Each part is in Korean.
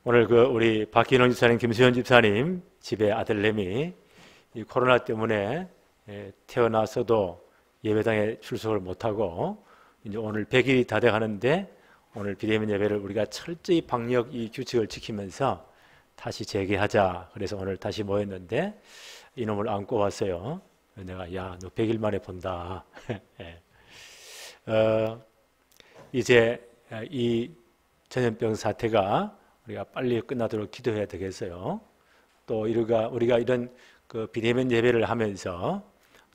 오늘 우리 박기농 집사님, 김수현 집사님 집에 아들내미 이 코로나 때문에 태어나서도 예배당에 출석을 못하고 이제 오늘 100일이 다 돼가는데 오늘 비대면 예배를 우리가 철저히 방역 이 규칙을 지키면서 다시 재개하자. 그래서 오늘 다시 모였는데 이놈을 안고 왔어요. 내가 야, 너 100일 만에 본다. 이제 이 전염병 사태가 우리가 빨리 끝나도록 기도해야 되겠어요. 또 우리가 이런 비대면 예배를 하면서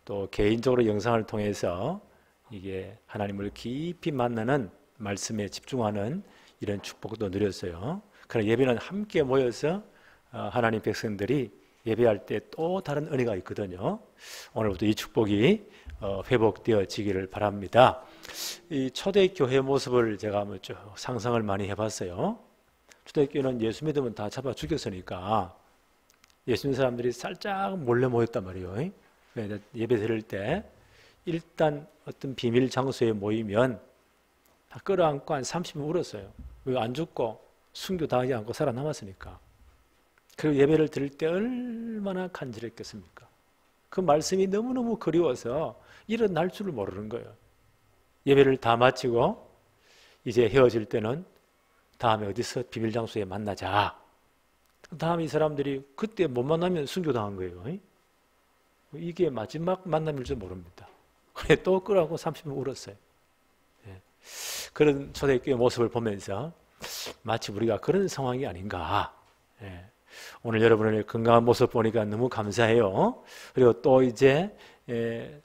또 개인적으로 영상을 통해서 이게 하나님을 깊이 만나는 말씀에 집중하는 이런 축복도 누렸어요. 그러나 예배는 함께 모여서 하나님 백성들이 예배할 때 또 다른 은혜가 있거든요. 오늘부터 이 축복이 회복되어지기를 바랍니다. 이 초대교회 모습을 제가 쭉 상상을 많이 해봤어요. 초대교회는 예수 믿으면 다 잡아 죽였으니까 예수 믿는 사람들이 살짝 몰래 모였단 말이에요. 예배 드릴 때 일단 어떤 비밀 장소에 모이면 다 끌어안고 한 30분 울었어요. 왜 안 죽고 순교당하지 않고 살아남았으니까. 그리고 예배를 드릴 때 얼마나 간절했겠습니까? 그 말씀이 너무너무 그리워서 일어날 줄을 모르는 거예요. 예배를 다 마치고 이제 헤어질 때는 다음에 어디서 비밀 장소에 만나자. 다음에 이 사람들이 그때 못 만나면 순교당한 거예요. 이게 마지막 만남일 줄 모릅니다. 그래 또 끌어안고 30분 울었어요. 그런 초대교회 모습을 보면서 마치 우리가 그런 상황이 아닌가. 오늘 여러분의 건강한 모습 보니까 너무 감사해요. 그리고 또 이제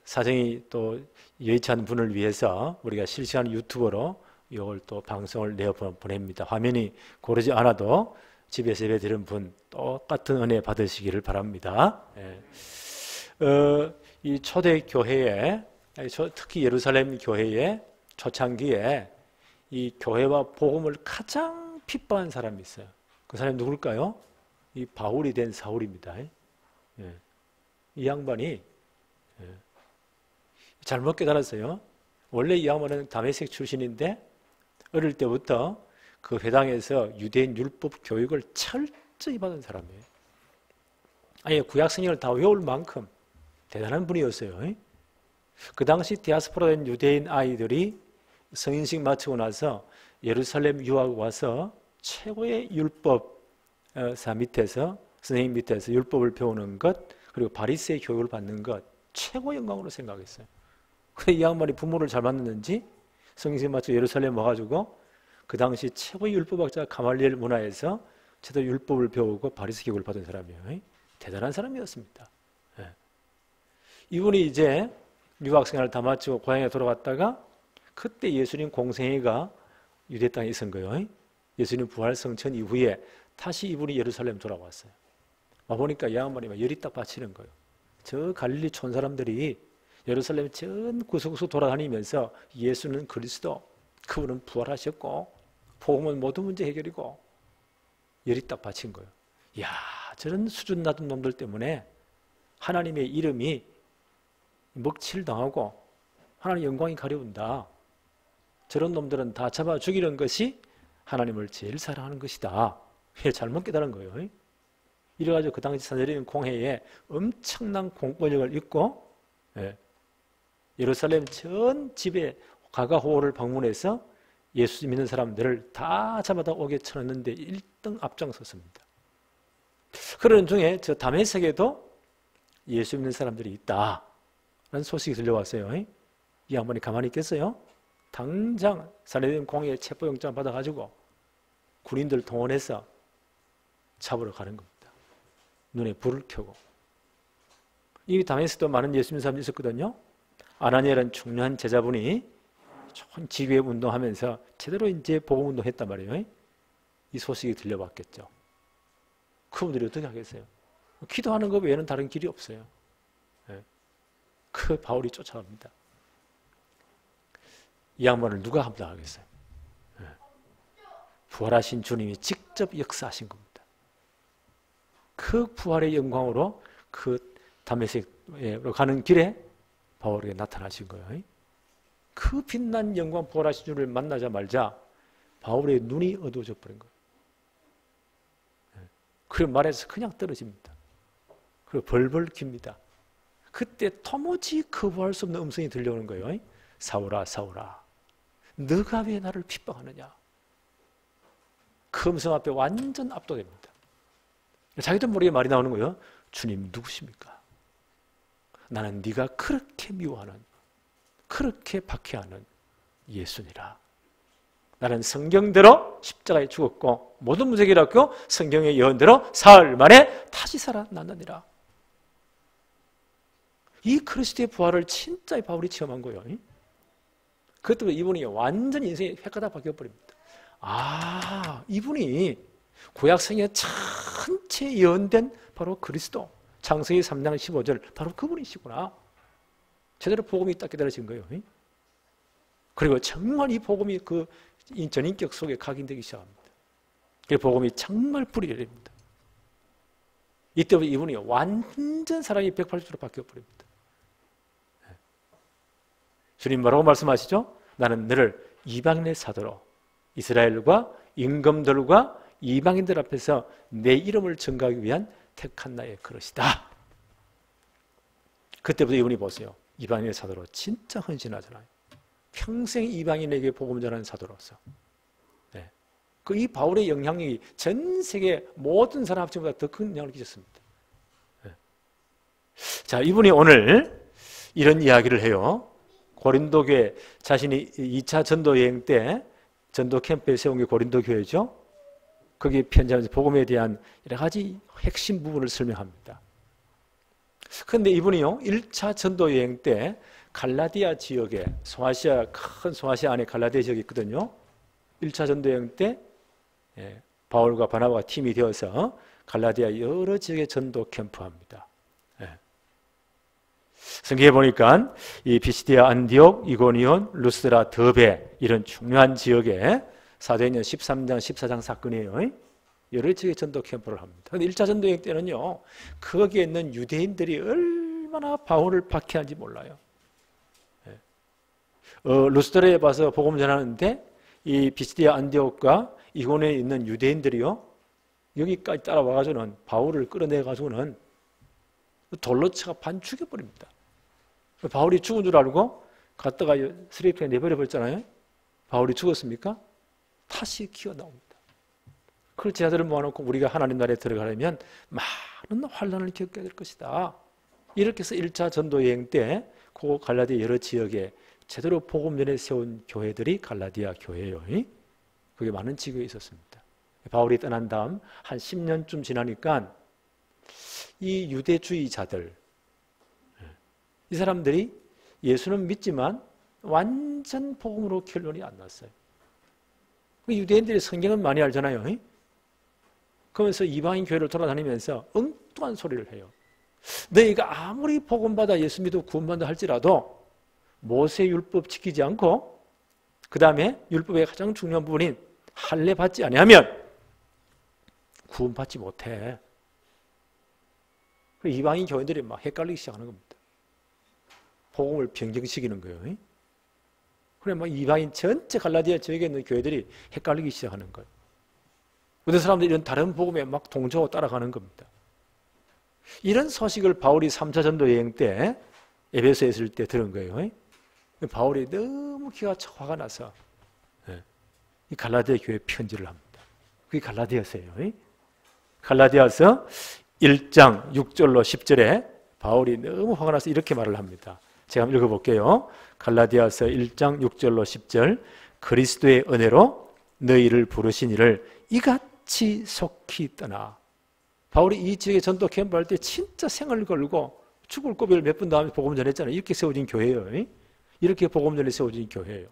사정이 또 여의치 않은 분을 위해서 우리가 실시간 유튜브로 이걸 또 방송을 내어 보냅니다. 화면이 고르지 않아도 집에서 예배 드리는 분 똑같은 은혜 받으시기를 바랍니다. 이 초대교회에 특히 예루살렘 교회의 초창기에 이 교회와 복음을 가장 핍박한 사람이 있어요. 그 사람이 누굴까요? 이 바울이 된 사울입니다. 이 양반이 잘못 깨달았어요. 원래 이 양반은 다메섹 출신인데 어릴 때부터 그 회당에서 유대인 율법 교육을 철저히 받은 사람이에요. 아니 구약 성경을 다 외울 만큼 대단한 분이었어요. 그 당시 디아스포라 된 유대인 아이들이 성인식 마치고 나서 예루살렘 유학 와서 최고의 율법사 밑에서 선생님 밑에서 율법을 배우는 것 그리고 바리새의 교육을 받는 것 최고 영광으로 생각했어요. 그래 이 양반이 부모를 잘 만났는지 성인식 마치고 예루살렘 와가지고 그 당시 최고의 율법학자 가말리엘 문화에서 제대로 율법을 배우고 바리새 교육을 받은 사람이에요. 대단한 사람이었습니다. 이분이 이제 유학 생활을 다 마치고 고향에 돌아갔다가 그때 예수님 공생애가 유대 땅에 있은 거예요. 예수님 부활 성천 이후에 다시 이분이 예루살렘 돌아왔어요. 와보니까 이 양반이 열이 딱 받치는 거예요. 저 갈릴리 촌 사람들이 예루살렘 전 구석구석 돌아다니면서 예수는 그리스도, 그분은 부활하셨고 복음은 모든 문제 해결이고 열이 딱 받친 거예요. 이야, 저런 수준 낮은 놈들 때문에 하나님의 이름이 먹칠당하고 하나님의 영광이 가려운다. 저런 놈들은 다 잡아 죽이는 것이 하나님을 제일 사랑하는 것이다. 잘못 깨달은 거예요. 이래가지고 그 당시 산헤드린 공회에 엄청난 공권력을 입고 예루살렘 전 집에 가가호를 방문해서 예수 믿는 사람들을 다 잡아다 오게 쳐놨는데 1등 앞장섰습니다. 그런 중에 저 다메섹에도 예수 믿는 사람들이 있다 라는 소식이 들려왔어요. 이 양반이 가만히 있겠어요? 당장 산헤드린 공회에 체포영장 받아가지고 군인들 동원해서 잡으러 가는 겁니다. 눈에 불을 켜고. 이 다메섹도 많은 예수 믿는 사람들이 있었거든요. 아나니아라는 중요한 제자분이 좋은 지휘 운동하면서 제대로 이제 복음 운동했단 말이에요. 이 소식이 들려왔겠죠. 그분들이 어떻게 하겠어요? 기도하는 것 외에는 다른 길이 없어요. 그 바울이 쫓아갑니다. 이 양반을 누가 함당하겠어요? 부활하신 주님이 직접 역사하신 겁니다. 그 부활의 영광으로 그 다메섹으로 가는 길에 바울에게 나타나신 거예요. 그 빛난 영광 부활하신 주를 만나자마자 바울의 눈이 어두워져 버린 거예요. 그리고 말에서 그냥 떨어집니다. 그리고 벌벌 깁니다. 그때 도무지 거부할 수 없는 음성이 들려오는 거예요. 사울아 사울아 너가 왜 나를 핍박하느냐. 그 음성 앞에 완전 압도됩니다. 자기도 모르게 말이 나오는 거예요. 주님 누구십니까? 나는 네가 그렇게 미워하는, 그렇게 박해하는 예수니라. 나는 성경대로 십자가에 죽었고 모든 무색이라고 성경의 예언대로 사흘 만에 다시 살아났느니라. 이 그리스도의 부활을 진짜 바울이 체험한 거예요. 그것 때문에 이분이 완전 인생이 획가닥 바뀌어버립니다. 아, 이분이 구약 성경에 전체 예언된 바로 그리스도, 창세기 3장 15절 바로 그분이시구나. 제대로 복음이 딱 깨달아진 거예요. 그리고 정말 이 복음이 그 전인격 속에 각인되기 시작합니다. 그 복음이 정말 뿌리를 내립니다. 이때부터 이분이 완전 사람이 180도로 바뀌어버립니다. 주님 뭐라고 말씀하시죠? 나는 너를 이방인의 사도로 이스라엘과 임금들과 이방인들 앞에서 내 이름을 증거하기 위한 택한 나의 그릇이다. 그때부터 이분이 보세요. 이방인의 사도로 진짜 헌신하잖아요. 평생 이방인에게 복음 전하는 사도로서. 네. 그 이 바울의 영향력이 전 세계 모든 사람 합치보다 더 큰 영향을 끼쳤습니다. 네. 자, 이분이 오늘 이런 이야기를 해요. 고린도 교회, 자신이 2차 전도 여행 때 전도 캠프에 세운 게 고린도 교회죠. 거기에 편지하면서 복음에 대한 여러 가지 핵심 부분을 설명합니다. 그런데 이분이요, 1차 전도 여행 때 갈라디아 지역에, 소아시아, 큰 소아시아 안에 갈라디아 지역이 있거든요. 1차 전도 여행 때 바울과 바나바가 팀이 되어서 갈라디아 여러 지역에 전도 캠프합니다. 성경에 보니까 이 피시디아, 안디옥, 이고니온, 루스드라, 더베 이런 중요한 지역에 사도행전 13장, 14장 사건이에요. 여러 지역에 전도 캠프를 합니다. 그런데 1차 전도 여행 때는요, 거기에 있는 유대인들이 얼마나 바울을 박해한지 몰라요. 루스드라에 와서 복음 전하는데 이 피시디아, 안디옥과 이고니온에 있는 유대인들이요, 여기까지 따라와가지고는 바울을 끌어내가지고는 돌로 쳐가 반 죽여버립니다. 바울이 죽은 줄 알고 갔다가 스레이프에 내버려버렸잖아요. 바울이 죽었습니까? 다시 기어 나옵니다. 그걸 제자들을 모아놓고 우리가 하나님 나라에 들어가려면 많은 환난을 겪게 될 것이다. 이렇게 해서 1차 전도 여행 때 그 갈라디아 여러 지역에 제대로 복음 전에 세운 교회들이 갈라디아 교회예요. 그게 많은 지교에 있었습니다. 바울이 떠난 다음 한 10년쯤 지나니까 이 유대주의자들, 이 사람들이 예수는 믿지만 완전 복음으로 결론이 안 났어요. 유대인들이 성경은 많이 알잖아요. 그러면서 이방인 교회를 돌아다니면서 엉뚱한 소리를 해요. 너희가 아무리 복음받아 예수 믿고 구원받아 할지라도 모세 율법 지키지 않고 그 다음에 율법의 가장 중요한 부분인 할례 받지 아니하면 구원받지 못해. 이방인 교인들이 막 헷갈리기 시작하는 겁니다. 복음을 변경시키는 거예요. 그래 막 이방인 전체 갈라디아 지역에 있는 교회들이 헷갈리기 시작하는 거예요. 어떤 사람들이 이런 다른 복음에 막 동조하고 따라가는 겁니다. 이런 소식을 바울이 3차 전도 여행 때 에베소에 있을 때 들은 거예요. 바울이 너무 기가 화가 나서 이 갈라디아 교회에 편지를 합니다. 그게 갈라디아서예요. 갈라디아서 1장 6절로 10절에 바울이 너무 화가 나서 이렇게 말을 합니다. 제가 한번 읽어볼게요. 갈라디아서 1장 6절로 10절. 그리스도의 은혜로 너희를 부르신 이를 이같이 속히 떠나. 바울이 이 지역에 전도 캠프할 때 진짜 생을 걸고 죽을 고비를 몇 번 다음에 복음 전했잖아요. 이렇게 세워진 교회예요. 이렇게 복음 전에 세워진 교회예요.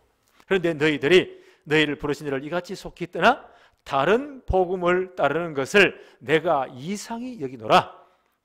그런데 너희를 부르신 이를 이같이 속히 떠나 다른 복음을 따르는 것을 내가 이상히 여기노라.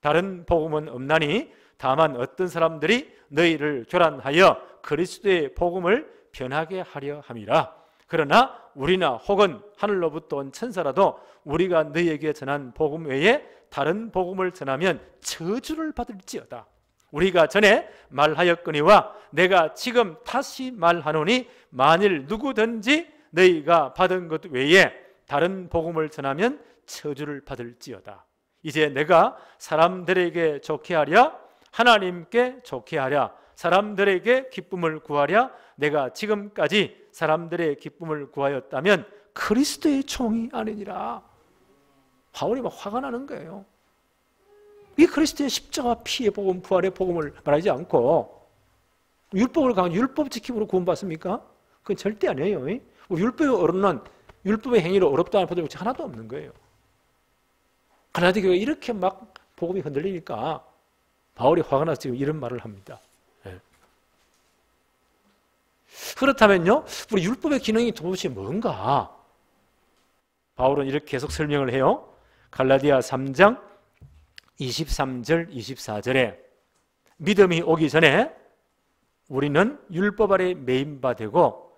다른 복음은 없나니 다만 어떤 사람들이 너희를 교란하여 그리스도의 복음을 변하게 하려 함이라. 그러나 우리나 혹은 하늘로부터 온 천사라도 우리가 너희에게 전한 복음 외에 다른 복음을 전하면 저주를 받을지어다. 우리가 전에 말하였거니와 내가 지금 다시 말하노니 만일 누구든지 너희가 받은 것 외에 다른 복음을 전하면 저주를 받을지어다. 이제 내가 사람들에게 좋게 하랴 하나님께 좋게 하랴 사람들에게 기쁨을 구하랴 내가 지금까지 사람들의 기쁨을 구하였다면 그리스도의 종이 아니니라. 바울이 막 화가 나는 거예요. 이 그리스도의 십자가 피의 복음, 부활의 복음을 말하지 않고 율법을 강한 율법 지킴으로 구원받습니까? 그건 절대 아니에요. 율법의 어렵는 율법의 행위로 어렵다는 포도력이 하나도 없는 거예요. 갈라디 교회가 이렇게 막 복음이 흔들리니까 바울이 화가 나서 지금 이런 말을 합니다. 그렇다면요, 우리 율법의 기능이 도대체 뭔가? 바울은 이렇게 계속 설명을 해요. 갈라디아 3장 23절, 24절에 믿음이 오기 전에 우리는 율법 아래 매인 바 되고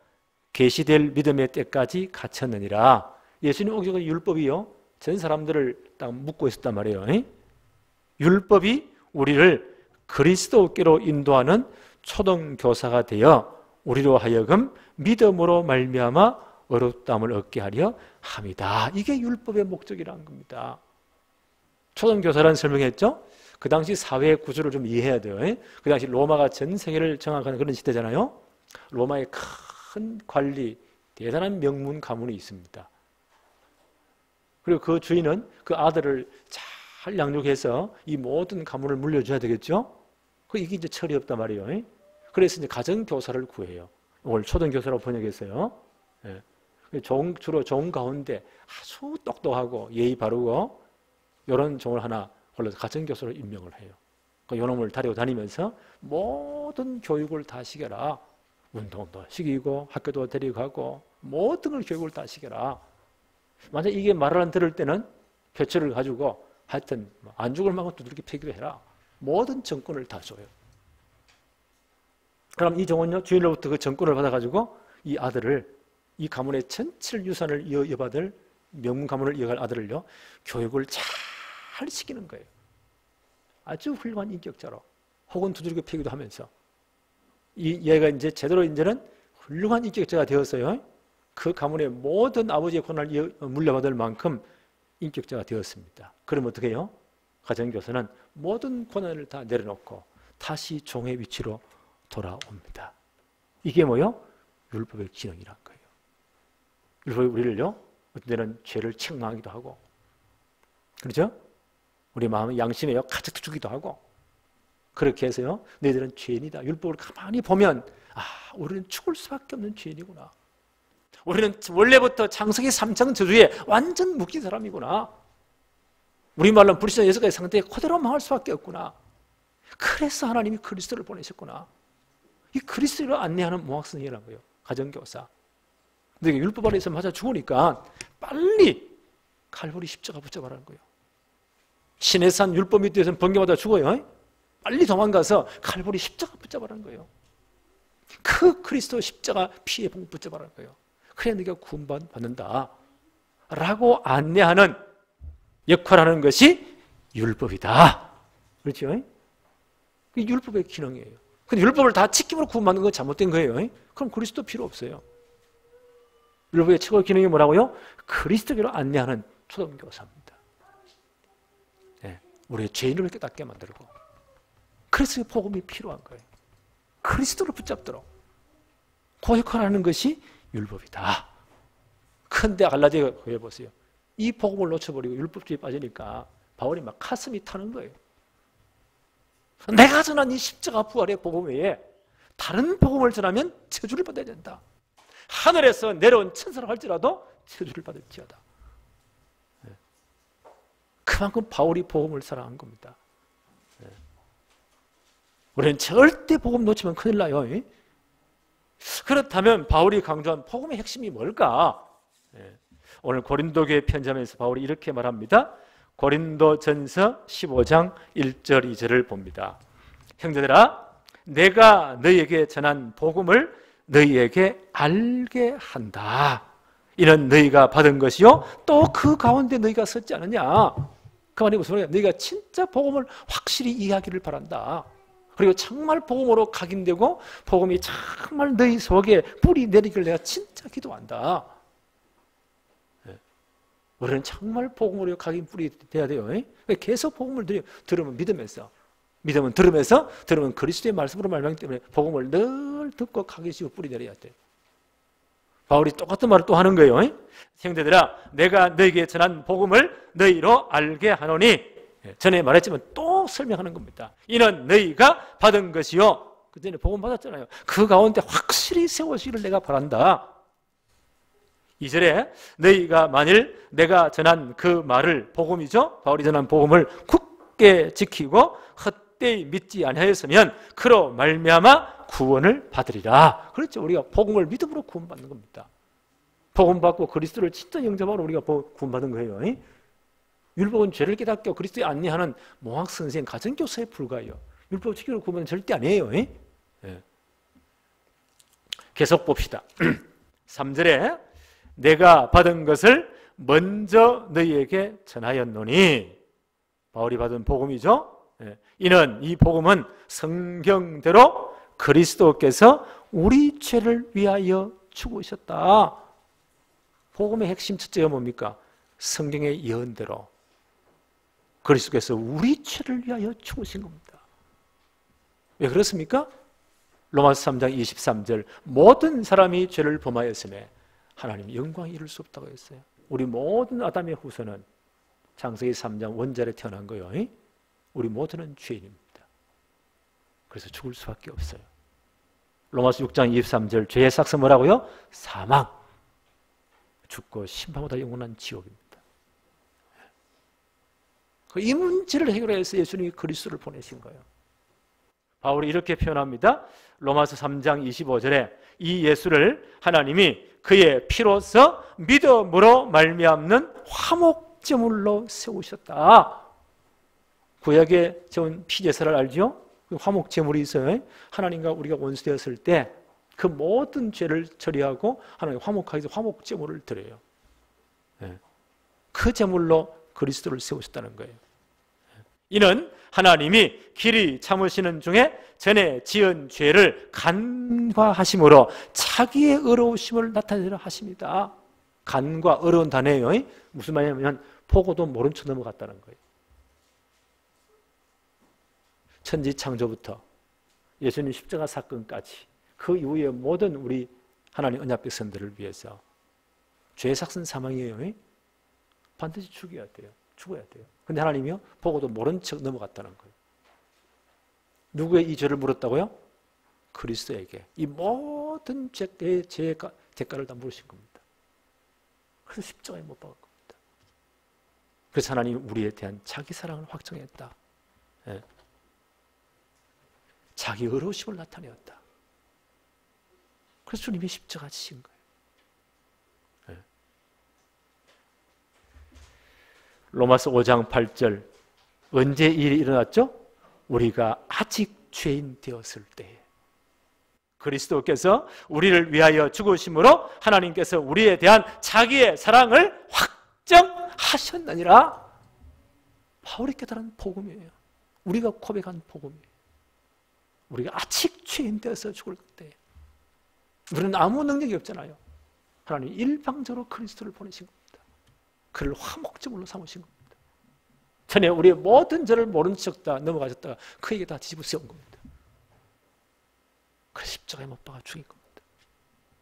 계시될 믿음의 때까지 갇혔느니라. 예수님 오기 전에 율법이요, 전 사람들을 딱 묶고 있었단 말이에요. 율법이 우리를 그리스도께로 인도하는 초등교사가 되어 우리로 하여금 믿음으로 말미암아 어렵다함을 얻게 하려 함이다. 이게 율법의 목적이라는 겁니다. 초등교사라는 설명했죠? 그 당시 사회 구조를 좀 이해해야 돼요. 그 당시 로마가 전 세계를 장악하는 그런 시대잖아요. 로마의 큰 관리, 대단한 명문 가문이 있습니다. 그리고 그 주인은 그 아들을 잘 양육해서 이 모든 가문을 물려줘야 되겠죠? 이게 이제 철이 없단 말이에요. 그래서 이제 가정교사를 구해요. 오늘 초등교사라고 번역했어요. 주로 종 가운데 아주 똑똑하고 예의 바르고 이런 종을 하나 골라서 가정교사로 임명을 해요. 그 요놈을 데리고 다니면서 모든 교육을 다 시켜라. 운동도 시키고 학교도 데리고 가고 모든 걸 교육을 다 시켜라. 만약 이게 말을 안 들을 때는 표철을 가지고 하여튼 안 죽을 만큼 두들겨 패기도 해라. 모든 정권을 다 줘요. 그럼 이 종은요, 주인으로부터 그 정권을 받아가지고 이 아들을, 이 가문의 전체 유산을 이어받을 명문 가문을 이어갈 아들을요, 교육을 잘 시키는 거예요. 아주 훌륭한 인격자로, 혹은 두들겨 패기도 하면서 얘가 이제 제대로 이제는 훌륭한 인격자가 되었어요. 그 가문의 모든 아버지의 권한을 물려받을 만큼 인격자가 되었습니다. 그러면 어떻게 해요? 가정교사는 모든 권한을 다 내려놓고 다시 종의 위치로 돌아옵니다. 이게 뭐요? 율법의 기능이란 거예요. 율법이 우리를요, 어떤 때는 죄를 책망하기도 하고, 그렇죠? 우리 마음의 양심에요, 가득 주기도 하고, 그렇게 해서요, 너희들은 죄인이다. 율법을 가만히 보면, 우리는 죽을 수밖에 없는 죄인이구나. 우리는 원래부터 창세기 3장 저주에 완전 묶인 사람이구나. 우리 말로는 불신자 6가지 상태에 그대로 망할 수밖에 없구나. 그래서 하나님이 그리스도를 보내셨구나. 이 그리스도를 안내하는 모학선생이라고요. 가정교사. 근데 율법 아래에서 맞아 죽으니까 빨리 칼보리 십자가 붙잡아라는 거예요. 시내산 율법 밑에서는 번개마다 죽어요. 빨리 도망가서 칼보리 십자가 붙잡아라는 거예요. 그 그리스도 십자가 피에 붙잡아라는 거예요. 그래 네가 구원받는다 라고 안내하는 역할을 하는 것이 율법이다. 그렇죠? 그게 율법의 기능이에요. 근데 율법을 다 지킴으로 구원받는 건 잘못된 거예요. 그럼 그리스도 필요 없어요. 율법의 최고의 기능이 뭐라고요? 그리스도로 안내하는 초등교사입니다. 네, 우리의 죄인을 깨닫게 만들고, 그래서 복음이 필요한 거예요. 그리스도를 붙잡도록 그 역할을 하는 것이 율법이다. 근데 갈라디아 교회 보세요. 이 복음을 놓쳐버리고 율법주의에 빠지니까 바울이 막 가슴이 타는 거예요. 내가 전한 이 십자가 부활의 복음 외에 다른 복음을 전하면 저주를 받아야 된다. 하늘에서 내려온 천사라 할지라도 저주를 받을지어다. 그만큼 바울이 복음을 사랑한 겁니다. 우리는 절대 복음 놓치면 큰일 나요. 그렇다면 바울이 강조한 복음의 핵심이 뭘까? 오늘 고린도교회 편지하면서 바울이 이렇게 말합니다. 고린도전서 15장 1절 2절을 봅니다. 형제들아, 내가 너희에게 전한 복음을 너희에게 알게 한다. 이는 너희가 받은 것이요 또 그 가운데 너희가 섰지 않느냐. 그 말이 무슨 말이야? 너희가 진짜 복음을 확실히 이해하기를 바란다. 그리고 정말 복음으로 각인되고 복음이 정말 너희 속에 뿌리 내리기를 내가 진짜 기도한다. 우리는 정말 복음으로 각인 뿌리 돼야 돼요. 계속 복음을 들으면 믿으면서, 믿으면 들으면서, 들으면 그리스도의 말씀으로 말하기 때문에 복음을 늘 듣고 각인 씌워 뿌리 내려야 돼요. 바울이 똑같은 말을 또 하는 거예요. 형제들아, 내가 너에게 전한 복음을 너희로 알게 하노니, 전에 말했지만 또 설명하는 겁니다. 이는 너희가 받은 것이요, 그 전에 복음 받았잖아요. 그 가운데 확실히 세워지기를 내가 바란다. 2절에 너희가 만일 내가 전한 그 말을, 복음이죠, 바울이 전한 복음을 굳게 지키고 헛되이 믿지 아니하였으면 그로 말미암아 구원을 받으리라. 그렇죠. 우리가 복음을 믿음으로 구원받는 겁니다. 복음 받고 그리스도를 진짜 영접하러 우리가 구원받은 거예요. 율법은 죄를 깨닫고 그리스도에 안내하는 몽학 선생, 가정교사에 불과해요. 율법 지키는 구원은 절대 아니에요. 계속 봅시다. 3절에 내가 받은 것을 먼저 너희에게 전하였노니, 바울이 받은 복음이죠. 이는 이 복음은 성경대로 그리스도께서 우리 죄를 위하여 죽으셨다. 복음의 핵심 첫째가 뭡니까? 성경의 예언대로 그리스도께서 우리 죄를 위하여 죽으신 겁니다. 왜 그렇습니까? 로마서 3장 23절, 모든 사람이 죄를 범하였음에 하나님 영광이 이룰 수 없다고 했어요. 우리 모든 아담의 후손은 창세기 3장 원절에 태어난 거예요. 우리 모두는 죄인입니다. 그래서 죽을 수밖에 없어요. 로마서 6장 23절, 죄의 삭스 뭐라고요? 사망. 죽고 심판보다 영원한 지옥입니다. 이 문제를 해결해서 예수님이 그리스도를 보내신 거예요. 바울이 이렇게 표현합니다. 로마서 3장 25절에 이 예수를 하나님이 그의 피로서 믿음으로 말미암는 화목제물로 세우셨다. 구약에 세운 피제사를 알죠? 화목제물이 있어요. 하나님과 우리가 원수되었을 때 그 모든 죄를 처리하고 하나님 화목하기 위해서 화목제물을 드려요. 그 제물로 그리스도를 세우셨다는 거예요. 이는 하나님이 길이 참으시는 중에 전에 지은 죄를 간과하심으로 자기의 의로우심을 나타내려 하십니다. 간과 어려운 단어예요. 무슨 말이냐면 보고도 모른 척 넘어갔다는 거예요. 천지 창조부터 예수님 십자가 사건까지 그 이후에 모든 우리 하나님 언약 백성들을 위해서 죄의 삭은 사망이에요. 반드시 죽어야 돼요. 근데 하나님이요, 보고도 모른 척 넘어갔다는 거예요. 누구의 이 죄를 물었다고요? 그리스도에게 이 모든 죄의 대가를 다 물으신 겁니다. 그래서 십자가에 못 박은 겁니다. 그래서 하나님이 우리에 대한 자기 사랑을 확정했다. 자기 의로우심을 나타내었다. 그래서 주님이 십자가 지신 거예요. 로마서 5장 8절, 언제 이 일이 일어났죠? 우리가 아직 죄인 되었을 때에 그리스도께서 우리를 위하여 죽으심으로 하나님께서 우리에 대한 자기의 사랑을 확정하셨느니라. 바울이 깨달은 복음이에요. 우리가 고백한 복음이에요. 우리가 아직 죄인 되어서 죽을 때 우리는 아무 능력이 없잖아요. 하나님 일방적으로 그리스도를 보내신 겁니다. 그를 화목제물로 삼으신 겁니다. 전에 우리의 모든 죄를 모른 척 다 넘어가셨다가 그에게 다 뒤집어 세운 겁니다. 그래서 십자가에 못 박아 죽인 겁니다.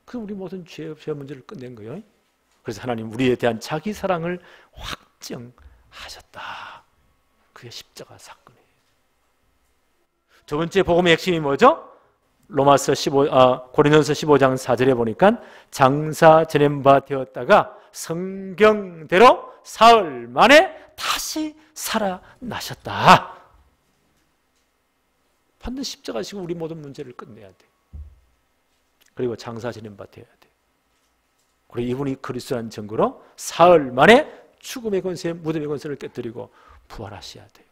그래서 우리 모든 죄 문제를 끝낸 거예요. 그래서 하나님 우리에 대한 자기 사랑을 확정하셨다. 그게 십자가 사건이에요. 두 번째 복음의 핵심이 뭐죠? 고린도서 15장 4절에 보니까 장사 지낸 바 되었다가 성경대로 사흘 만에 다시 살아나셨다. 반드시 십자가 지고 우리 모든 문제를 끝내야 돼. 그리고 장사 지낸 바 되어야 돼. 그리고 이분이 그리스도라는 증거로 사흘 만에 죽음의 권세, 무덤의 권세를 깨뜨리고 부활하셔야 돼요.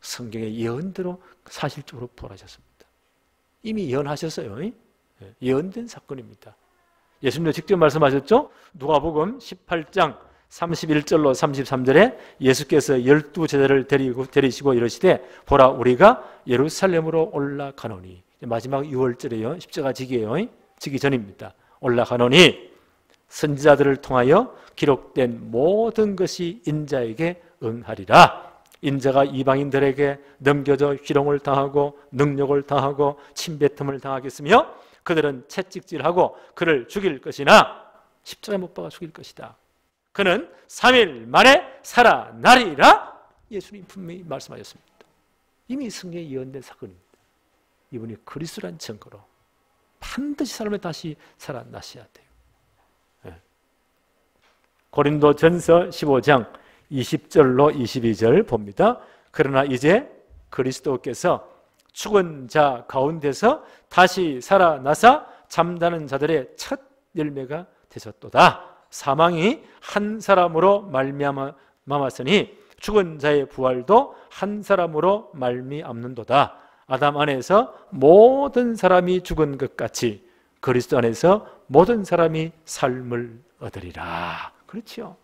성경의 예언대로 사실적으로 부활하셨습니다. 이미 예언하셨어요. 예언된 사건입니다. 예수님도 직접 말씀하셨죠? 누가복음 18장 31절로 33절에 예수께서 12제자를 데리시고 이르시되 보라 우리가 예루살렘으로 올라가노니, 마지막 6월절이에요. 십자가 지기예요. 지기 전입니다. 올라가노니 선지자들을 통하여 기록된 모든 것이 인자에게 응하리라. 인자가 이방인들에게 넘겨져 희롱을 당하고 능욕을 당하고 침뱉음을 당하겠으며 그들은 채찍질하고 그를 죽일 것이나 십자가에 못 박아 죽일 것이다. 그는 3일 만에 살아나리라. 예수님 분명히 말씀하셨습니다. 이미 성경에 예언된 사건입니다. 이분이 그리스도란 증거로 반드시 사람을 다시 살아나셔야 돼요. 네. 고린도전서 15장 20절로 22절 봅니다. 그러나 이제 그리스도께서 죽은 자 가운데서 다시 살아나사 잠자는 자들의 첫 열매가 되셨도다. 사망이 한 사람으로 말미암았으니 죽은 자의 부활도 한 사람으로 말미암는도다. 아담 안에서 모든 사람이 죽은 것 같이 그리스도 안에서 모든 사람이 삶을 얻으리라. 그렇죠?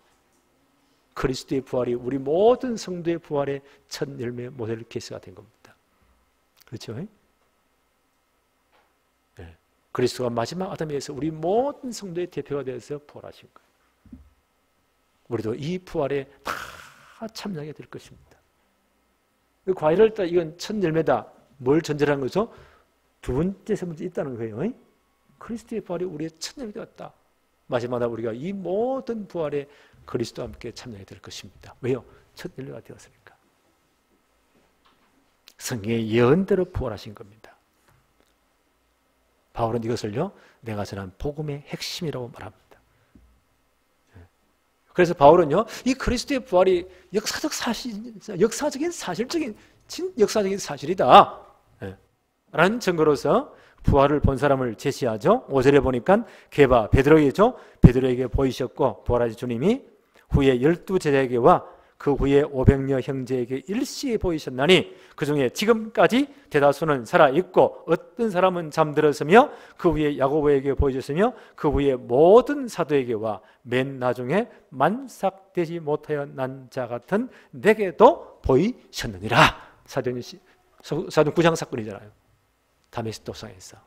그리스도의 부활이 우리 모든 성도의 부활의 첫 열매 모델 케이스가 된 겁니다. 그렇죠? 네. 그리스도가 마지막 아담에 의해서 우리 모든 성도의 대표가 되어서 부활하신 거예요. 우리도 이 부활에 다 참여하게 될 것입니다. 과일을 따 이건 첫 열매다. 뭘 전제라는 거죠? 두 번째, 세 번째 있다는 거예요. 그리스도의 부활이 우리의 첫 열매가 되었다. 마지막에 우리가 이 모든 부활에 그리스도와 함께 참여하게 될 것입니다. 왜요? 첫 열매가 되었으니까. 성경의 예언대로 부활하신 겁니다. 바울은 이것을요, 내가 전한 복음의 핵심이라고 말합니다. 그래서 바울은요, 이 그리스도의 부활이 역사적인 사실적인 역사적인 사실이다 라는 증거로서 부활을 본 사람을 제시하죠. 5절에 보니까 게바 베드로이죠. 베드로에게 보이셨고 부활하신 주님이 후에 12제자에게와 그 후에 500여 형제에게 일시에 보이셨나니 그 중에 지금까지 대다수는 살아있고 어떤 사람은 잠들었으며 그 후에 야고보에게 보이셨으며 그 후에 모든 사도에게와 맨 나중에 만삭되지 못하여 난 자 같은 내게도 보이셨느니라. 사도행 9장 사건이잖아요. 다메섹 도상에서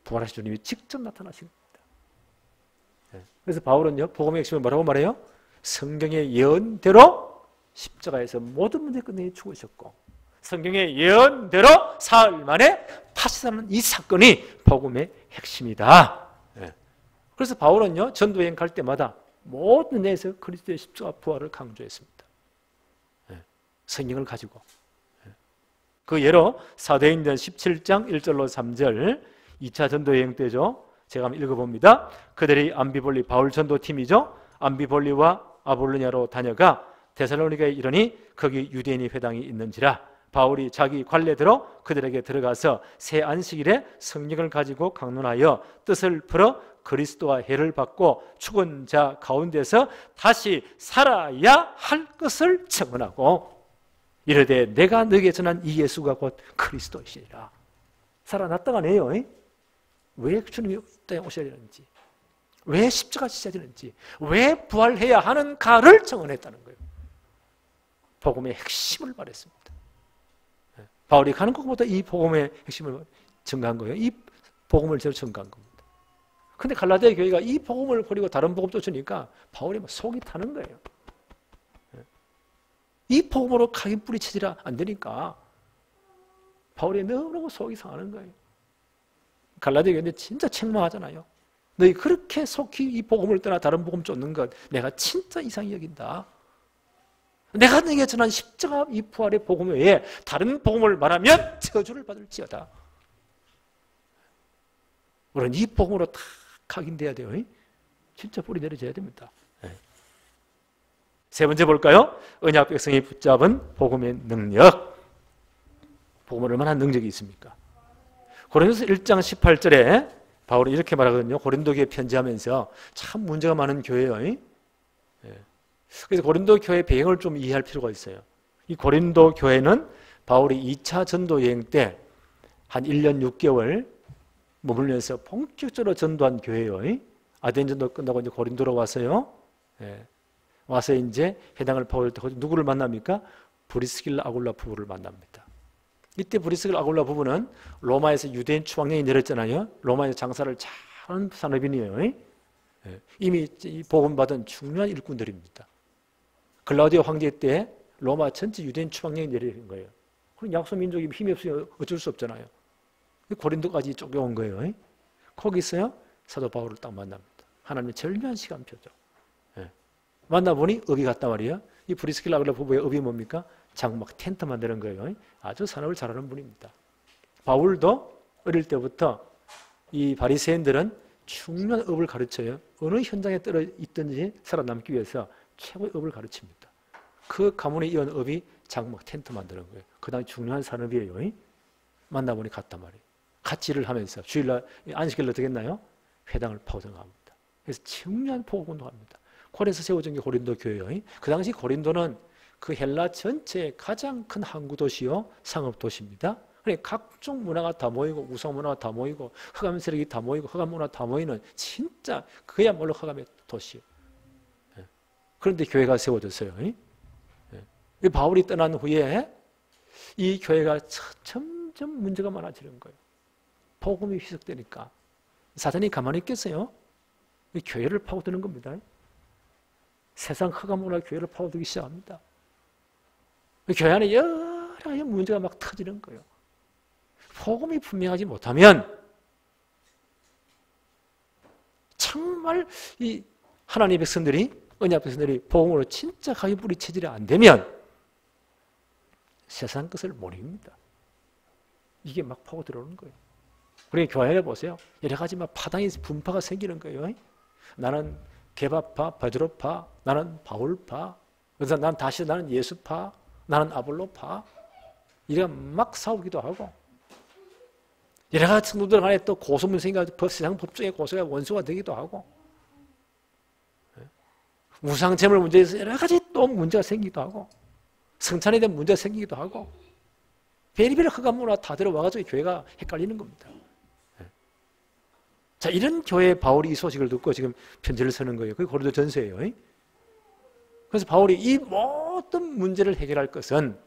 부활하신 주님이 직접 나타나신 겁니다. 그래서 바울은요, 복음의 핵심을 뭐라고 말해요? 성경의 예언대로 십자가에서 모든 문제 끝내 죽으셨고 성경의 예언대로 사흘 만에 파시사는 이 사건이 복음의 핵심이다. 그래서 바울은요, 전도여행 갈 때마다 모든 데에서 그리스도의 십자가 부활을 강조했습니다. 성경을 가지고. 그 예로 사도행전 17장 1절로 3절 2차 전도여행 때죠. 제가 한번 읽어봅니다. 그들이 암비볼리 바울 전도팀이죠. 암비볼리와 아볼로냐로 다녀가 데살로니가에 이르니 거기 유대인의 회당이 있는지라 바울이 자기 관례대로 그들에게 들어가서 새 안식일에 성령을 가지고 강론하여 뜻을 풀어 그리스도와 해를 받고 죽은 자 가운데서 다시 살아야 할 것을 증언하고 이르되 내가 너에게 전한 이 예수가 곧 그리스도이시니라. 살아났다가 네요. 왜 주님이 이 땅에 오셔야 되는지, 왜 십자가 지셔야 되는지, 왜 부활해야 하는가를 증언했다는 거예요. 복음의 핵심을 말했습니다. 바울이 가는 것보다 이 복음의 핵심을 증가한 거예요. 이 복음을 제대로 증가한 겁니다. 근데 갈라디아 교회가 이 복음을 버리고 다른 복음 쫓으니까 바울이 막 속이 타는 거예요. 이 복음으로 각인 뿌리치지라 안 되니까 바울이 너무너무 속이 상하는 거예요. 갈라디아 교회인데 진짜 책망하잖아요. 너희 그렇게 속히 이 복음을 떠나 다른 복음 쫓는 것 내가 진짜 이상히 여긴다. 내가 너에게 전한 십자가 이 부활의 복음 외에 다른 복음을 말하면 저주를 받을지어다. 우리는 이 복음으로 다 각인돼야 돼요. 진짜 뿌리 내려져야 됩니다. 세 번째 볼까요? 언약 백성이 붙잡은 복음의 능력. 복음은 얼마나 능력이 있습니까? 고린도서 1장 18절에 바울이 이렇게 말하거든요. 고린도 교회 편지하면서 참 문제가 많은 교회예요. 그래서 고린도 교회 배경을 좀 이해할 필요가 있어요. 이 고린도 교회는 바울이 2차 전도 여행 때 한 1년 6개월 머물면서 본격적으로 전도한 교회예요. 아덴 전도 끝나고 이제 고린도로 와서요. 와서 이제 회당을 파울 때 누구를 만납니까? 브리스길라 아굴라 부부를 만납니다. 이때 브리스길라 아굴라 부부는 로마에서 유대인 추방령이 내렸잖아요. 로마에서 장사를 잘하는 산업인이에요. 이미 복음받은 중요한 일꾼들입니다. 글라우디오 황제 때 로마 전체 유대인 추방령이 내려진 거예요. 그럼 약소 민족이 힘이 없으면 어쩔 수 없잖아요. 고린도까지 쫓겨온 거예요. 거기서요 사도 바울을 딱 만납니다. 하나님의 절묘한 시간표죠. 만나보니 업이 같단 말이에요. 이 브리스킬라 아굴라 부부의 업이 뭡니까? 장막 텐트 만드는 거예요. 아주 산업을 잘하는 분입니다. 바울도 어릴 때부터 이 바리새인들은 중요한 업을 가르쳐요. 어느 현장에 떨어 있든지 살아남기 위해서 최고의 업을 가르칩니다. 그 가문에 이은 업이 장막 텐트 만드는 거예요. 그 다음에 중요한 산업이에요. 만나보니 같단 말이에요. 같이 일을 하면서 주일날 안식일 어떻게 했나요? 회당을 파송합니다. 그래서 중요한 포국운동합니다. 고린도에서 세워진 게 고린도 교회예요. 그 당시 고린도는 그 헬라 전체의 가장 큰 항구 도시요 상업 도시입니다. 그러니까 각종 문화가 다 모이고 우상 문화가 다 모이고 흑암 세력이 다 모이고 흑암 문화 다 모이는 진짜 그야말로 흑암의 도시예요. 그런데 교회가 세워졌어요. 바울이 떠난 후에 이 교회가 점점 문제가 많아지는 거예요. 복음이 희석되니까 사단이 가만히 있겠어요? 교회를 파고드는 겁니다. 세상 흑암 문화 교회를 파고들기 시작합니다. 교회 안에 여러 가지 문제가 막 터지는 거예요. 복음이 분명하지 못하면 정말 이 하나님의 백성들이 언약 백성들이 복음으로 진짜 가기 뿌리 체질이 안 되면 세상 것을 못 이깁니다. 이게 막 파고 들어오는 거예요. 우리 교회에 보세요. 여러 가지 막 파당이 분파가 생기는 거예요. 나는 게바파, 베드로파, 나는 바울파, 그래서 나는 예수파, 나는 아볼로파. 이래 막 싸우기도 하고 여러 가지 성도들 간에 또 고소문 생겨서 세상 법정의 고소가 원수가 되기도 하고 우상제물 문제에서 여러 가지 또 문제가 생기기도 하고 성찬에 대한 문제가 생기기도 하고 베리베리 흑암 문화 다 들어와가지고 교회가 헷갈리는 겁니다. 자, 이런 교회에 바울이 이 소식을 듣고 지금 편지를 쓰는 거예요. 그게 고린도 전서예요. 그래서 바울이 이 모든 문제를 해결할 것은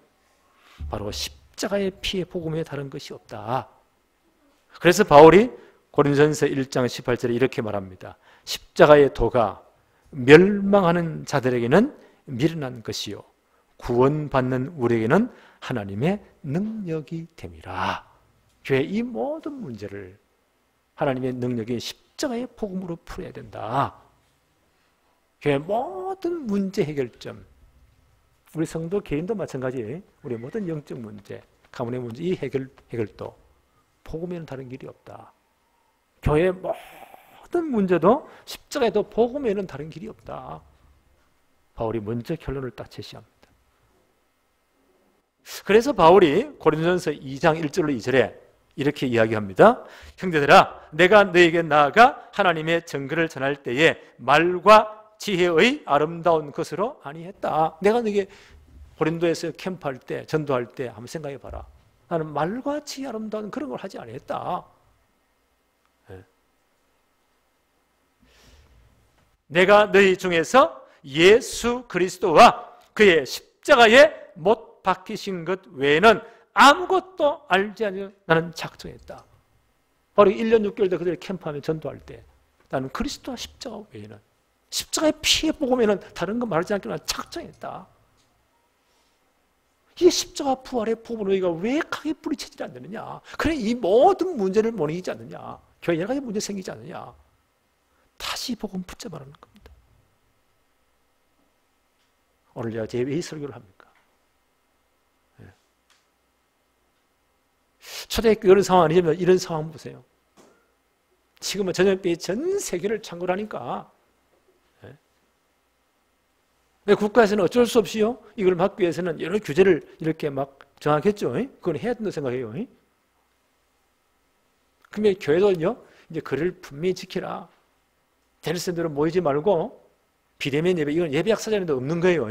바로 십자가의 피의 복음에 다른 것이 없다. 그래서 바울이 고린도전서 1장 18절에 이렇게 말합니다. 십자가의 도가 멸망하는 자들에게는 미련한 것이요 구원받는 우리에게는 하나님의 능력이 됨이라. 교회 이 모든 문제를 하나님의 능력이 십자가의 복음으로 풀어야 된다. 교회 모든 문제 해결점, 우리 성도 개인도 마찬가지예요. 우리 모든 영적 문제, 가문의 문제 이 해결도 복음에는 다른 길이 없다. 교회의 모든 문제도 십자가에도 복음에는 다른 길이 없다. 바울이 먼저 결론을 딱 제시합니다. 그래서 바울이 고린도전서 2장 1절로 2절에 이렇게 이야기합니다. 형제들아, 내가 너에게 나아가 하나님의 증거를 전할 때에 말과 지혜의 아름다운 것으로 아니했다. 내가 너에게 고린도에서 캠프할 때, 전도할 때 한번 생각해 봐라. 나는 말과 지혜 아름다운 그런 걸 하지 아니했다. 내가 너희 중에서 예수 그리스도와 그의 십자가에 못 박히신 것 외에는 아무것도 알지 않으려 나는 작정했다. 바로 1년 6개월 때 그들이 캠프하면 전도할 때 나는 그리스도와 십자가 외에는 십자가의 피의 복음에는 다른 거 말하지 않기로 나는 작정했다. 이 십자가 부활의 복음을 우리가 왜 강하게 뿌리치지 않느냐. 그래 이 모든 문제를 못 이기지 않느냐. 교회 여러 가지 문제 생기지 않느냐. 다시 복음 붙잡아라는 겁니다. 오늘 제가 왜 이 설교를 합니까? 초대교회 이런 상황 아니지만 이런 상황 보세요. 지금은 전염병이 전 세계를 창궐하니까 국가에서는 어쩔 수 없이요. 이걸 막기 위해서는 여러 규제를 이렇게 막 정하겠죠. 그건 해야 된다고 생각해요. 그러면 교회도요. 이제 그를 분명히 지키라. 대리선들은 모이지 말고 비대면 예배, 이건 예배 약사자인데 없는 거예요.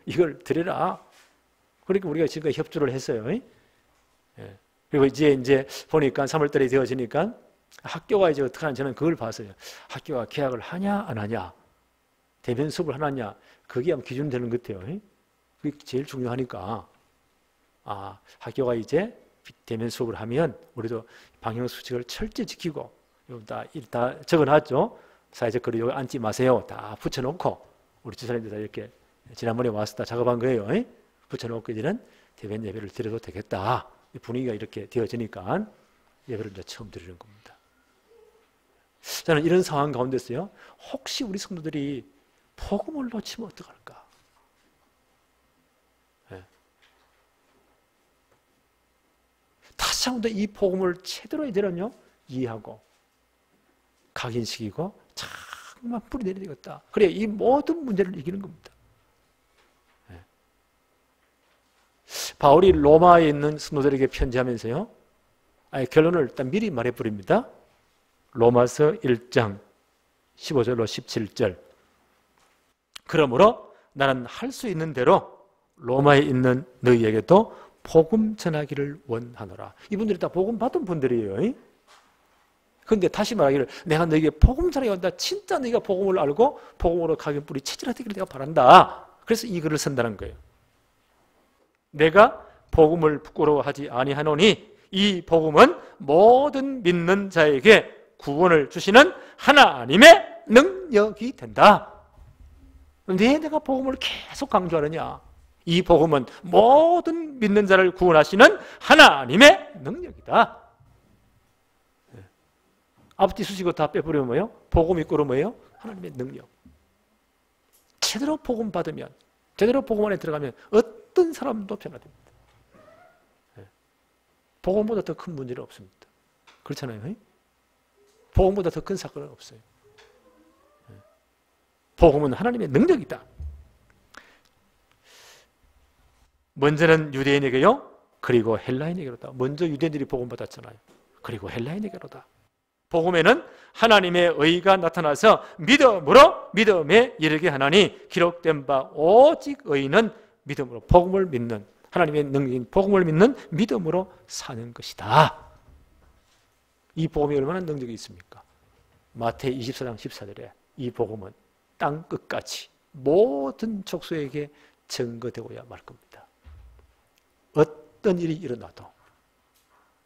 이걸 드려라. 그러니까 우리가 지금까지 협조를 했어요. 그리고 이제 보니까 3월달에 되어지니까 학교가 이제 어떻게 하는지 저는 그걸 봤어요. 학교가 계약을 하냐 안 하냐, 대면 수업을 하느냐, 그게 아마 기준 되는 것 같아요. 그게 제일 중요하니까 학교가 이제 대면 수업을 하면 우리도 방역 수칙을 철저히 지키고 다 적어놨죠. 사회적 거리 여기 앉지 마세요. 다 붙여놓고 우리 집사님들 다 이렇게 지난번에 와서 다 작업한 거예요. 붙여놓고 이제는 대면 예배를 드려도 되겠다. 분위기가 이렇게 되어지니까 예배를 이제 처음 드리는 겁니다. 저는 이런 상황 가운데서요, 혹시 우리 성도들이 복음을 놓치면 어떡할까? 다시 한번 이 복음을 제대로 이제는요 이해하고 각인시키고 정말 뿌리내야 되겠다. 그래 이 모든 문제를 이기는 겁니다. 바울이 로마에 있는 성도들에게 편지하면서요, 결론을 일단 미리 말해버립니다. 로마서 1장 15절로 17절. 그러므로 나는 할 수 있는 대로 로마에 있는 너희에게도 복음 전하기를 원하노라. 이분들이 다 복음 받은 분들이에요. 그런데 다시 말하기를 내가 너희에게 복음 전하기 원한다. 진짜 너희가 복음을 알고 복음으로 각인 뿌리 체질화되기를 내가 바란다. 그래서 이 글을 쓴다는 거예요. 내가 복음을 부끄러워하지 아니하노니 이 복음은 모든 믿는 자에게 구원을 주시는 하나님의 능력이 된다. 왜 내가 복음을 계속 강조하느냐? 이 복음은 모든 믿는 자를 구원하시는 하나님의 능력이다. 앞뒤 수식어 다 빼버리면 뭐예요? 복음 이꼬로 뭐예요? 하나님의 능력. 제대로 복음 받으면, 제대로 복음 안에 들어가면 어떤 사람도 변화됩니다. 복음보다 더 큰 문제는 없습니다. 그렇잖아요. 복음보다 더 큰 사건은 없어요. 복음은 하나님의 능력이다. 먼저는 유대인에게요, 그리고 헬라인에게로다. 먼저 유대인들이 복음 받았잖아요. 그리고 헬라인에게로다. 복음에는 하나님의 의가 나타나서 믿음으로 믿음에 이르게 하나니 기록된 바 오직 의인은 믿음으로 복음을 믿는 하나님의 능력인 복음을 믿는 믿음으로 사는 것이다. 이 복음이 얼마나 능력이 있습니까? 마태이 24장 14절에 이 복음은 땅 끝까지 모든 족속에게 증거되고야 말 겁니다. 어떤 일이 일어나도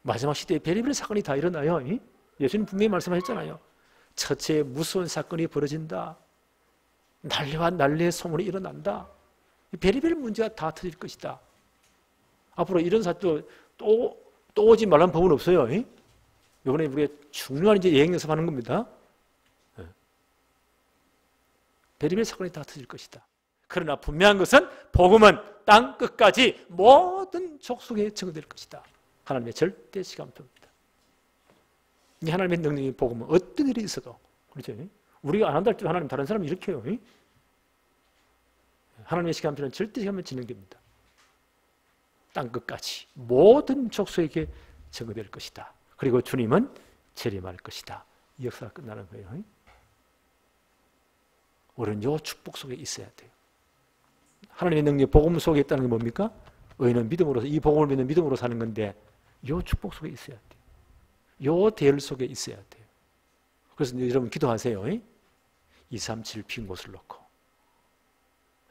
마지막 시대에 별의별 사건이 다 일어나요. 예수님 분명히 말씀하셨잖아요. 처체에 무서운 사건이 벌어진다. 난리와 난리의 소문이 일어난다. 별의별 문제가 다 터질 것이다. 앞으로 이런 사건도 또 오지 말라는 법은 없어요. 이번에 우리가 중요한 이제 예행 연습하는 겁니다. 별의별 사건이 다 터질 것이다. 그러나 분명한 것은 복음은 땅 끝까지 모든 족속에 증거될 것이다. 하나님의 절대 시간표입니다. 이 하나님의 능력의 복음은 어떤 일이 있어도 그렇죠? 우리가 안 한다 할 때 하나님 다른 사람이 이렇게 해요. 하나님의 시간표는 절대 시간표 진행됩니다. 땅 끝까지 모든 족속에게 증거될 것이다. 그리고 주님은 재림할 것이다. 이 역사가 끝나는 거예요. 우리는 이 축복 속에 있어야 돼요. 하나님의 능력, 복음 속에 있다는 게 뭡니까? 의인은 믿음으로, 이 복음을 믿는 믿음으로 사는 건데 이 축복 속에 있어야 돼요. 이 대열 속에 있어야 돼요. 그래서 여러분 기도하세요. 237 빈 곳을 놓고.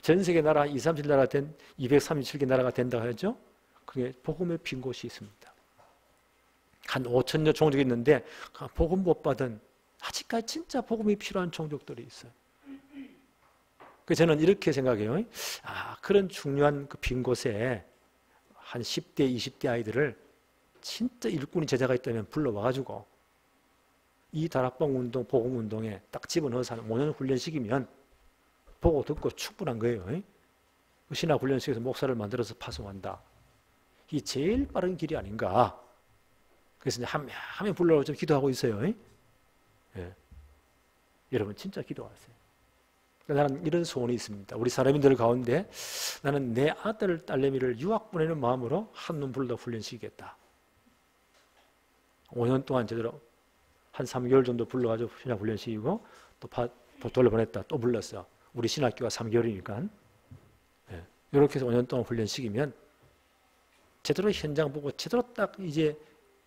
전 세계 나라 237 나라 된 237개 나라가 된다고 하죠. 그게 복음의 빈 곳이 있습니다. 한 5천여 종족이 있는데 복음 못 받은 아직까지 진짜 복음이 필요한 종족들이 있어요. 그래서 저는 이렇게 생각해요. 그런 중요한 그 빈 곳에 한 10대, 20대 아이들을 진짜 일꾼이 제자가 있다면 불러와가지고 이 다락방 운동, 복음 운동에 딱 집어넣어서 한 5년 훈련시키면 보고 듣고 충분한 거예요. 신학 훈련시켜서 목사를 만들어서 파송한다. 이 제일 빠른 길이 아닌가. 그래서 이제 하면 불러서 좀 기도하고 있어요. 여러분 진짜 기도하세요. 나는 이런 소원이 있습니다. 우리 사람인들 가운데 나는 내 아들, 딸내미를 유학 보내는 마음으로 한눈 불러 훈련시키겠다. 5년 동안 제대로 한 3개월 정도 불러가지고 신학 훈련시키고 또 돌려보냈다. 또 불렀어. 우리 신학교가 3개월이니까. 이렇게 해서 5년 동안 훈련시키면 제대로 현장 보고 제대로 딱 이제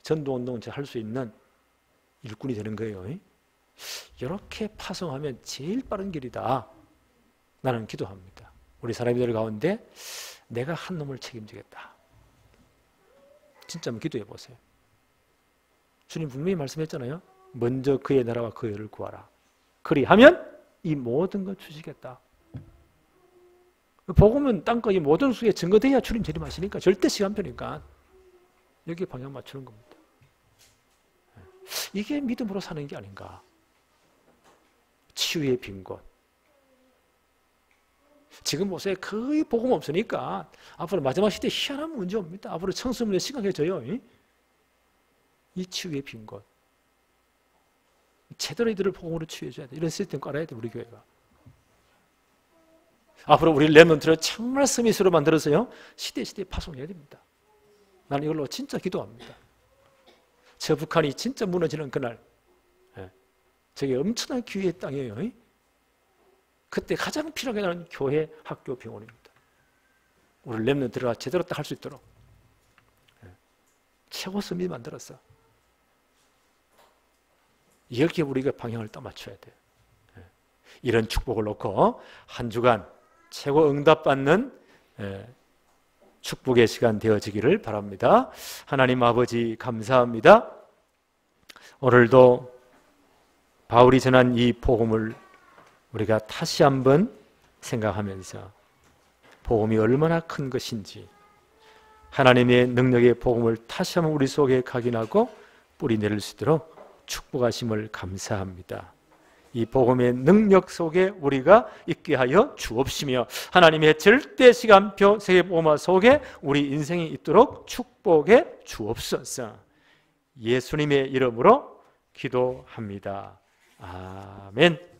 전도운동 할 수 있는 일꾼이 되는 거예요. 이렇게 파송하면 제일 빠른 길이다. 나는 기도합니다. 우리 사람들 가운데 내가 한 놈을 책임지겠다. 진짜 한번 기도해 보세요. 주님 분명히 말씀했잖아요. 먼저 그의 나라와 그 의를 구하라. 그리하면 이 모든 걸 주시겠다. 복음은 땅과 이 모든 속에 증거돼야 주님 재림하시니까 절대 시간표니까 여기에 방향 맞추는 겁니다. 이게 믿음으로 사는 게 아닌가. 치유의 빈 곳. 지금 보세요. 거의 복음 없으니까 앞으로 마지막 시대에 희한한 문제 옵니다. 앞으로 청소년의 심각해져요. 이 치유의 빈 곳. 제대로 이들을 복음으로 치유해줘야 돼. 이런 시스템 깔아야 돼, 우리 교회가. 앞으로 우리 렘넌트를 정말 스미스로 만들어서요, 시대에 파송해야 됩니다. 나는 이걸로 진짜 기도합니다. 저 북한이 진짜 무너지는 그날, 저게 엄청난 기회의 땅이에요. 그때 가장 필요하게 나는 교회, 학교, 병원입니다. 우리 렘넌트가 제대로 딱 할 수 있도록 최고 스미 만들었어. 여기에 우리가 방향을 딱 맞춰야 돼요. 이런 축복을 놓고 한 주간 최고 응답받는 축복의 시간 되어지기를 바랍니다. 하나님 아버지 감사합니다. 오늘도 바울이 전한 이 복음을 우리가 다시 한번 생각하면서 복음이 얼마나 큰 것인지 하나님의 능력의 복음을 다시 한번 우리 속에 각인하고 뿌리 내릴 수 있도록 축복하심을 감사합니다. 이 복음의 능력 속에 우리가 있게 하여 주옵시며 하나님의 절대 시간표 세계복음화 속에 우리 인생이 있도록 축복해 주옵소서. 예수님의 이름으로 기도합니다. 아멘.